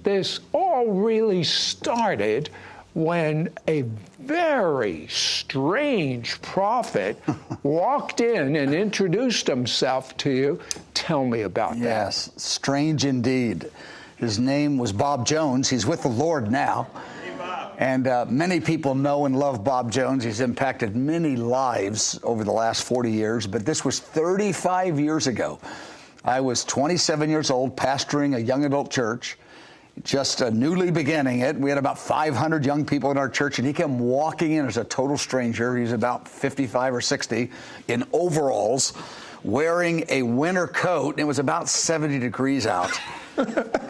this all really started when a very strange prophet walked in and introduced himself to you. Tell me about that. Yes, strange indeed. His name was Bob Jones. He's with the Lord now. And many people know and love Bob Jones. He's impacted many lives over the last 40 years, but this was 35 years ago. I was 27 years old, pastoring a young adult church, just newly beginning it. We had about 500 young people in our church, and he came walking in as a total stranger. He's about 55 or 60 in overalls, wearing a winter coat, and it was about 70 degrees out.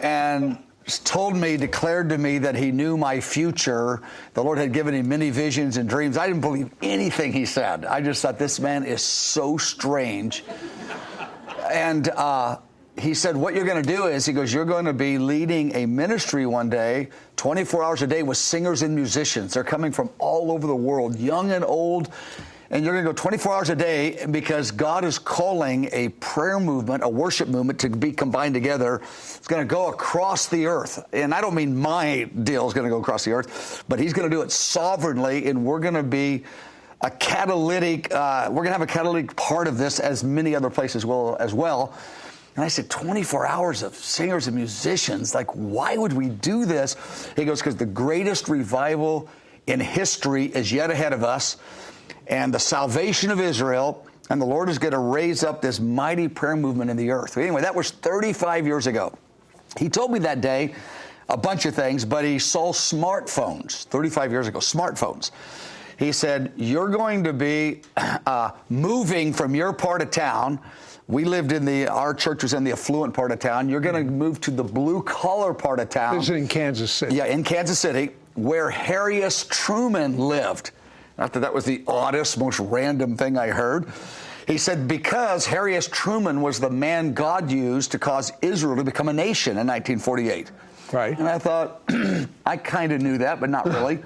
And told me, declared to me that he knew my future. The Lord had given him many visions and dreams. I didn't believe anything he said. I just thought, this man is so strange. And he said, what you're going to do is, he goes, you're going to be leading a ministry one day, 24 hours a day with singers and musicians. They're coming from all over the world, young and old. And you're going to go 24 hours a day because God is calling a prayer movement, a worship movement to be combined together. It's going to go across the earth. And I don't mean my deal is going to go across the earth, but he's going to do it sovereignly, and we're going to be a catalytic, we're going to have a catalytic part of this, as many other places will as well. And I said, 24 hours of singers and musicians, like, why would we do this? He goes, because the greatest revival in history is yet ahead of us, and the salvation of Israel, and the Lord is going to raise up this mighty prayer movement in the earth. Anyway, that was 35 years ago. He told me that day a bunch of things, but he saw smartphones 35 years ago, smartphones. He said, you're going to be moving from your part of town. We lived in our church was in the affluent part of town. You're going to move to the blue-collar part of town. This is in Kansas City. Yeah, in Kansas City, where Harry S. Truman lived. Not that that was the oddest, most random thing I heard. He said, because Harry S. Truman was the man God used to cause Israel to become a nation in 1948. Right. And I thought, I kind of knew that, but not really.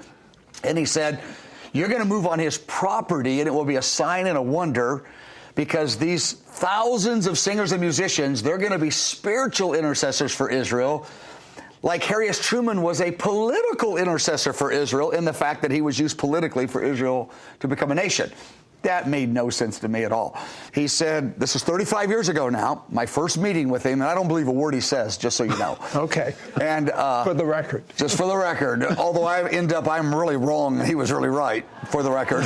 And he said, you're going to move on his property, and it will be a sign and a wonder, because these thousands of singers and musicians, they're going to be spiritual intercessors for Israel, like Harry S. Truman was a political intercessor for Israel in the fact that he was used politically for Israel to become a nation. That made no sense to me at all. He said, this is 35 years ago now, my first meeting with him, and I don't believe a word he says, just so you know. Okay. And for the record. Just for the record. Although I'm really wrong, and he was really right, for the record.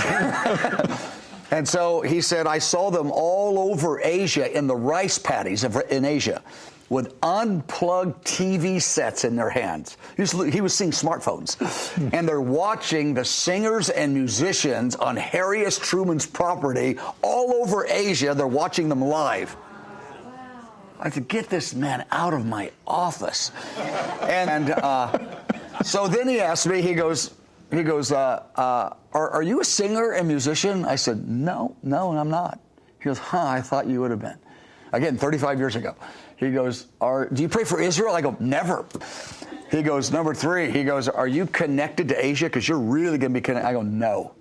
And so he said, I saw them all over Asia in the rice paddies in Asia, with unplugged TV sets in their hands. He was seeing smartphones. And they're watching the singers and musicians on Harry S. Truman's property all over Asia. They're watching them live. I said, get this man out of my office. And so then he asked me, he goes, are you a singer and musician? I said, no, I'm not. He goes, I thought you would have been. Again, 35 years ago. He goes, do you pray for Israel? I go, never. He goes, number 3, he goes, are you connected to Asia? Because you're really going to be connected. I go, no.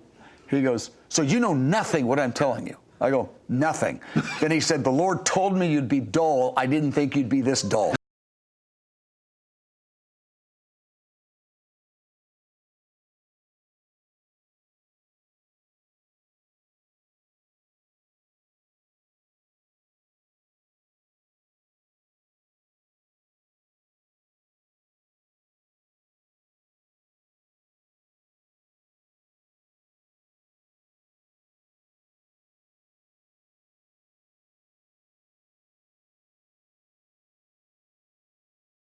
He goes, so you know nothing what I'm telling you. I go, nothing. Then he said, the Lord told me you'd be dull. I didn't think you'd be this dull.